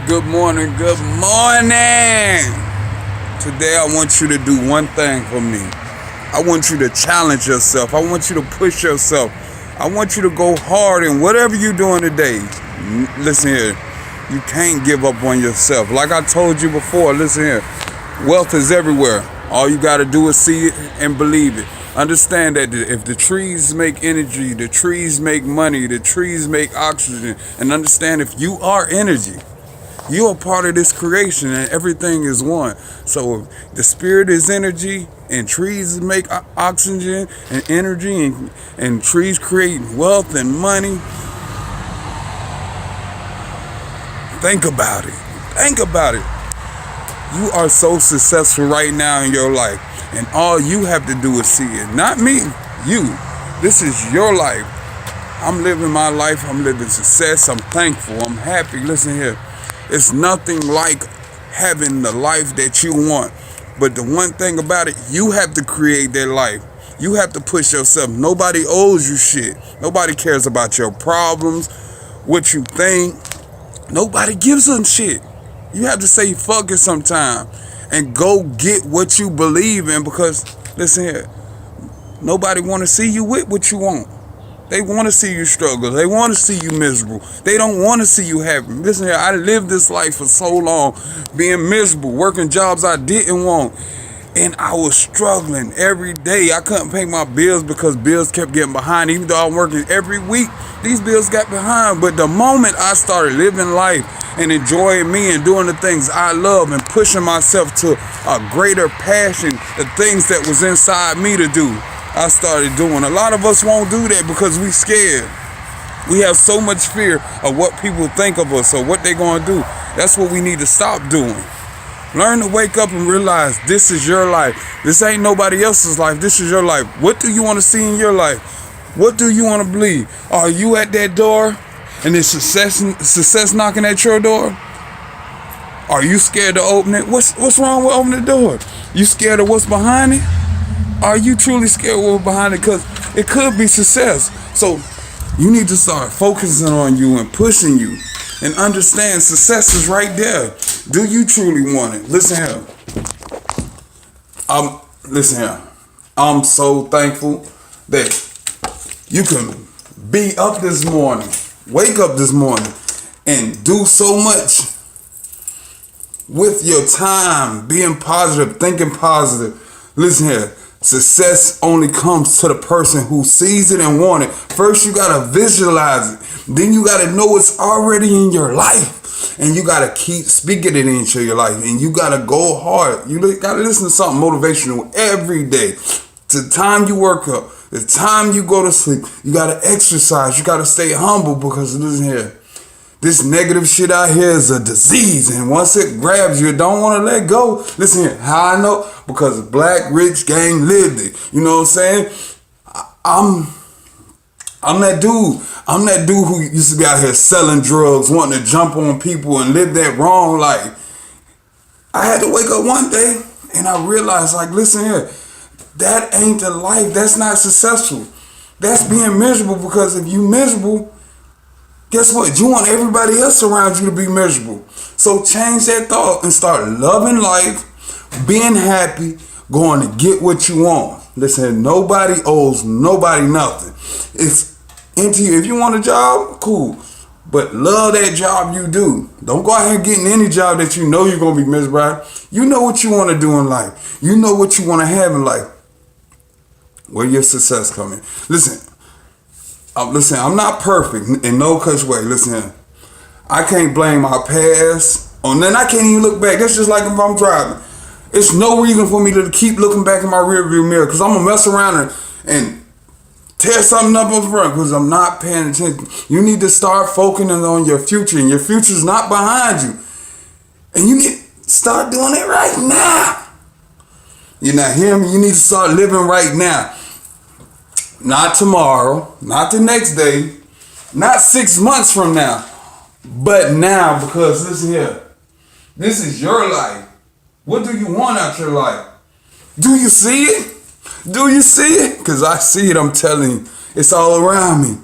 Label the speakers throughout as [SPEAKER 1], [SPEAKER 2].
[SPEAKER 1] Good morning, good morning. Today I want you to do one thing for me. I want you to challenge yourself. I want you to push yourself. I want you to go hard in whatever you're doing today. Listen here, you can't give up on yourself. Like I told you before, listen here, wealth is everywhere. All you got to do is see it and believe it. Understand that if the trees make energy, the trees make money, the trees make oxygen, and understand if you are energy, you're a part of this creation and everything is one. So the spirit is energy and trees make oxygen and energy and trees create wealth and money. Think about it. Think about it. You are so successful right now in your life, and all you have to do is see it. Not me, you. This is your life. I'm living my life. I'm living success. I'm thankful. I'm happy. Listen here. It's nothing like having the life that you want. But the one thing about it, you have to create that life. You have to push yourself. Nobody owes you shit. Nobody cares about your problems, what you think. Nobody gives a shit. You have to say fuck it sometime and go get what you believe in, because listen here, nobody want to see you with what you want. They want to see you struggle. They want to see you miserable. They don't want to see you happy. Listen here, I lived this life for so long being miserable, working jobs I didn't want, and I was struggling every day. I couldn't pay my bills because bills kept getting behind. Even though I'm working every week, these bills got behind. But the moment I started living life and enjoying me and doing the things I love and pushing myself to a greater passion, the things that was inside me to do, I started doing. A lot of us won't do that because we scared. We have so much fear of what people think of us or what they're going to do. That's what we need to stop doing. Learn to wake up and realize this is your life. This ain't nobody else's life. This is your life. What do you want to see in your life? What do you want to believe? Are you at that door and there's success knocking at your door? Are you scared to open it? What's wrong with opening the door? You scared of what's behind it? Are you truly scared of what's behind it? Because it could be success. So you need to start focusing on you and pushing you and understand success is right there. Do you truly want it? Listen here. I'm so thankful that you can be up this morning, wake up this morning, and do so much with your time, being positive, thinking positive. Listen here, success only comes to the person who sees it and wants it. First, you gotta visualize it. Then you gotta know it's already in your life. And you gotta keep speaking it into your life. And you gotta go hard. You gotta listen to something motivational every day. The time you work up, the time you go to sleep, you gotta exercise. You gotta stay humble, because listen here, this negative shit out here is a disease, and once it grabs you, don't want to let go. Listen here, how I know? Because Blackrichgang lived it. You know what I'm saying? I'm that dude. I'm that dude who used to be out here selling drugs, wanting to jump on people and live that wrong life. I had to wake up one day and I realized, like, listen here, that ain't the life. That's not successful. That's being miserable, because if you miserable, guess what? You want everybody else around you to be miserable. So change that thought and start loving life, being happy, going to get what you want. Listen, nobody owes nobody nothing. It's into you. If you want a job, cool. But love that job you do. Don't go out here getting any job that you know you're going to be miserable at. You know what you want to do in life. You know what you want to have in life. Where your success coming. Listen, I'm not perfect in no such way. Listen, I can't blame my past. Then I can't even look back. That's just like if I'm driving. It's no reason for me to keep looking back in my rearview mirror, because I'm going to mess around and tear something up in front because I'm not paying attention. You need to start focusing on your future, and your future's not behind you. And you need to start doing it right now. You're not hearing me? You need to start living right now. Not tomorrow, not the next day, not 6 months from now, but now, because listen here, this is your life. What do you want out your life? Do you see it? Do you see it? Because I see it, I'm telling you. It's all around me.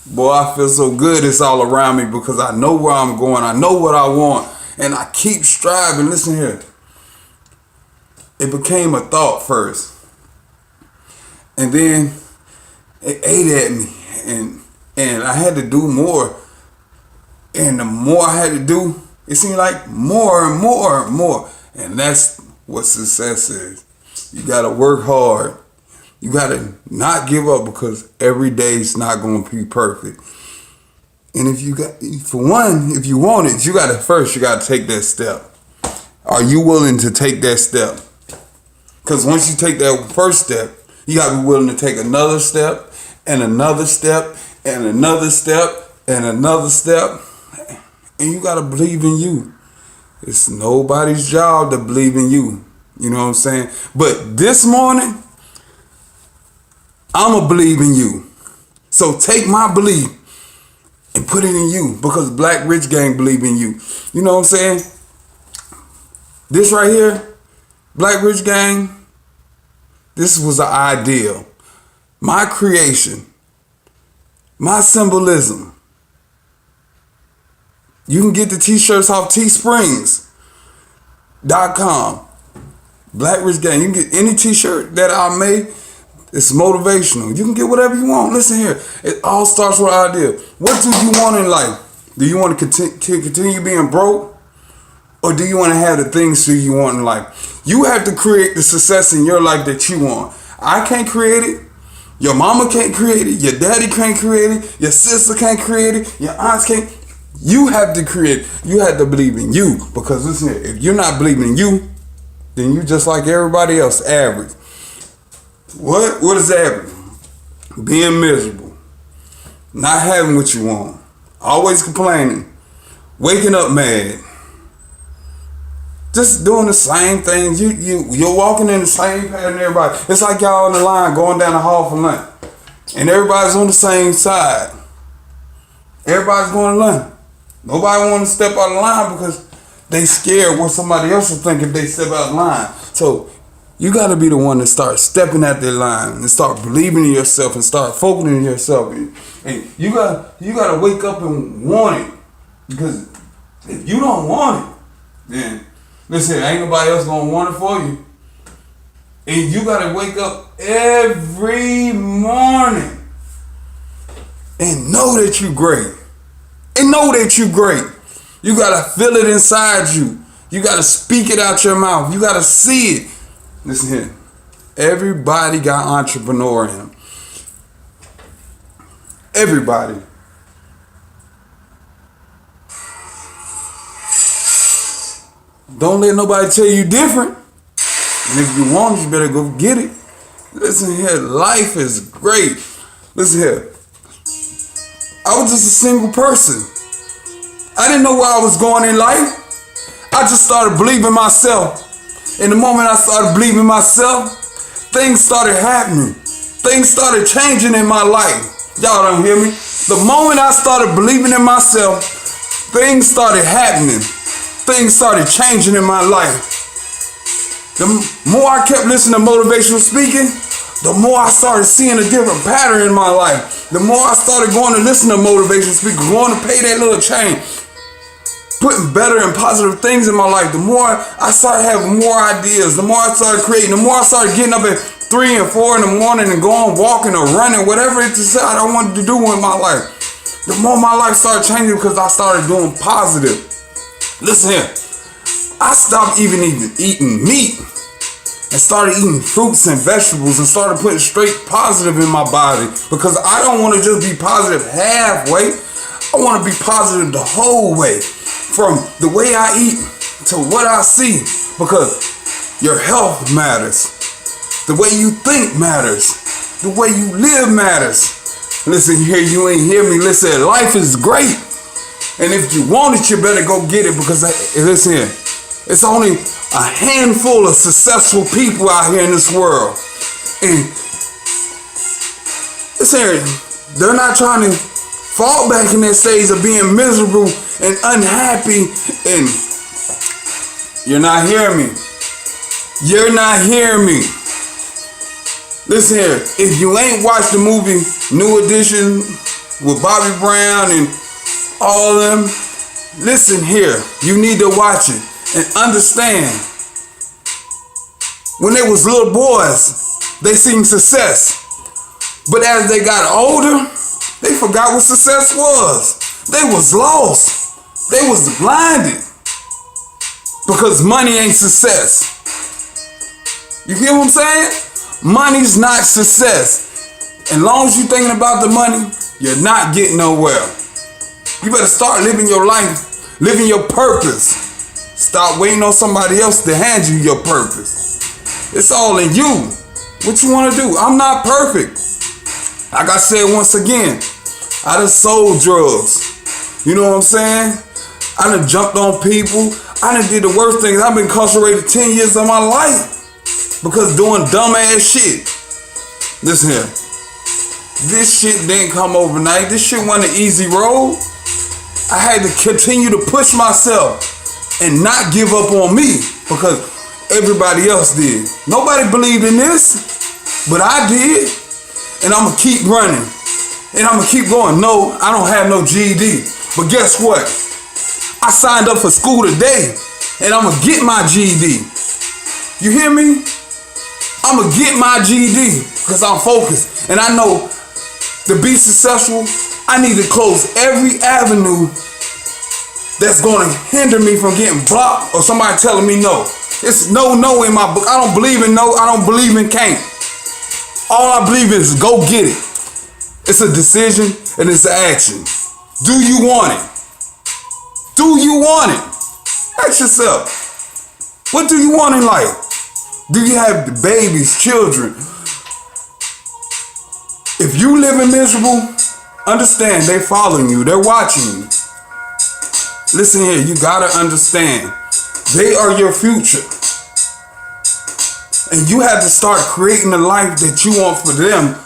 [SPEAKER 1] Boy, I feel so good it's all around me because I know where I'm going. I know what I want. And I keep striving. Listen here. It became a thought first. And then it ate at me. And I had to do more. And the more I had to do, it seemed like more and more and more. And that's what success is. You got to work hard. You got to not give up because every day is not going to be perfect. And if you want it, you got to take that step. Are you willing to take that step? Because once you take that first step, you got to be willing to take another step and another step and another step and another step. And you got to believe in you. It's nobody's job to believe in you. You know what I'm saying? But this morning, I'm going to believe in you. So take my belief and put it in you because Blackrichgang believe in you. You know what I'm saying? This right here, Blackrichgang, this was an ideal. My creation. My symbolism. You can get the t-shirts off teesprings.com. Blackrichgang. You can get any t-shirt that I made. It's motivational. You can get whatever you want. Listen here. It all starts with an idea. What do you want in life? Do you want to continue being broke? Or do you want to have the things that you want in life? You have to create the success in your life that you want. I can't create it. Your mama can't create it. Your daddy can't create it. Your sister can't create it. Your aunts can't. You have to create it. You have to believe in you. Because listen here, if you're not believing in you, then you just like everybody else, average. What is average? Being miserable. Not having what you want. Always complaining. Waking up mad. Just doing the same things. You're walking in the same pattern everybody. It's like y'all on the line going down the hall for lunch. And everybody's on the same side. Everybody's going to lunch. Nobody want to step out of line because they scared what somebody else will think if they step out of line. So you got to be the one to start stepping at their line and start believing in yourself and start focusing on yourself. And you got to wake up and want it. Because if you don't want it, then listen, ain't nobody else going to want it for you. And you got to wake up every morning and know that you're great. And know that you're great. You got to feel it inside you. You got to speak it out your mouth. You got to see it. Listen here. Everybody got entrepreneur in them. Everybody. Don't let nobody tell you different. And if you want it, you better go get it. Listen here. Life is great. Listen here. I was just a single person. I didn't know where I was going in life. I just started believing myself. And the moment I started believing myself, things started happening. Things started changing in my life. Y'all don't hear me? The moment I started believing in myself, things started happening. Things started changing in my life. The more I kept listening to motivational speaking, the more I started seeing a different pattern in my life. The more I started going to listen to motivational speakers, going to pay that little change, putting better and positive things in my life, the more I started having more ideas, the more I started creating, the more I started getting up at 3 and 4 in the morning and going walking or running, whatever it decided I wanted to do in my life. The more my life started changing because I started doing positive. Listen here, I stopped even eating meat and started eating fruits and vegetables and started putting straight positive in my body because I don't want to just be positive halfway. I want to be positive the whole way. From the way I eat to what I see, because your health matters. The way you think matters. The way you live matters. Listen here, you ain't hear me. Listen, life is great. And if you want it, you better go get it because, listen here, it's only a handful of successful people out here in this world. And listen here, they're not trying to fall back in that stage of being miserable and unhappy. And you're not hearing me. You're not hearing me. Listen here, if you ain't watched the movie New Edition, with Bobby Brown and all of them. Listen here, you need to watch it and understand. When they was little boys, they seen success. But as they got older, they forgot what success was. They was lost. They was blinded. Because money ain't success. You hear what I'm saying? Money's not success. And long as you thinking about the money, you're not getting nowhere. You better start living your life, living your purpose. Stop waiting on somebody else to hand you your purpose. It's all in you. What you want to do? I'm not perfect. Like I said once again, I done sold drugs. You know what I'm saying? I done jumped on people. I done did the worst things. I've been incarcerated 10 years of my life because doing dumbass shit. Listen here. This shit didn't come overnight. This shit wasn't an easy road. I had to continue to push myself and not give up on me because everybody else did. Nobody believed in this, but I did. And I'm going to keep running. And I'm going to keep going. No, I don't have no GED. But guess what? I signed up for school today, and I'm going to get my GED. You hear me? I'm going to get my GED because I'm focused. And I know to be successful, I need to close every avenue that's going to hinder me from getting blocked or somebody telling me no. It's no in my book. I don't believe in no. I don't believe in can't. All I believe is go get it. It's a decision and it's an action. Do you want it? Do you want it? Ask yourself. What do you want in life? Do you have the babies, children? If you living miserable, understand they following you. They're watching you. Listen here, you gotta understand. They are your future. And you have to start creating the life that you want for them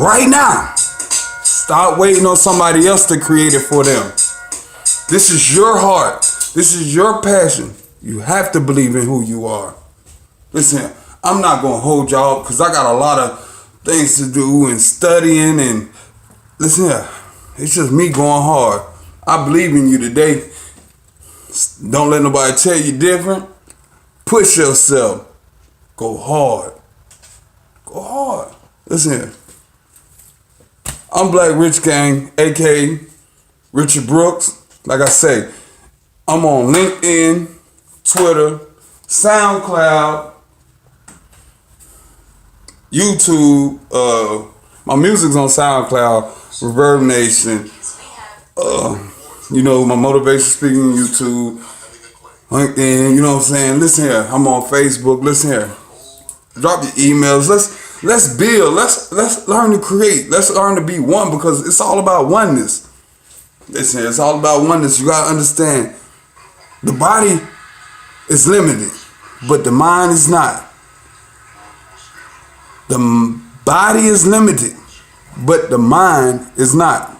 [SPEAKER 1] right now. Stop waiting on somebody else to create it for them. This is your heart. This is your passion. You have to believe in who you are. Listen, I'm not going to hold y'all because I got a lot of things to do and studying. And listen here, it's just me going hard. I believe in you today. Don't let nobody tell you different. Push yourself. Go hard. Go hard. Listen here. I'm Blackrichgang, aka Richard Brooks. Like I say, I'm on LinkedIn, Twitter, SoundCloud, YouTube. My music's on SoundCloud, Reverb Nation. You know, my motivation speaking YouTube, LinkedIn. You know what I'm saying? Listen here, I'm on Facebook. Listen here, drop your emails. Let's build. Let's learn to create. Let's learn to be one because it's all about oneness. Listen, it's all about oneness. You gotta understand. The body is limited, but the mind is not. The body is limited, but the mind is not.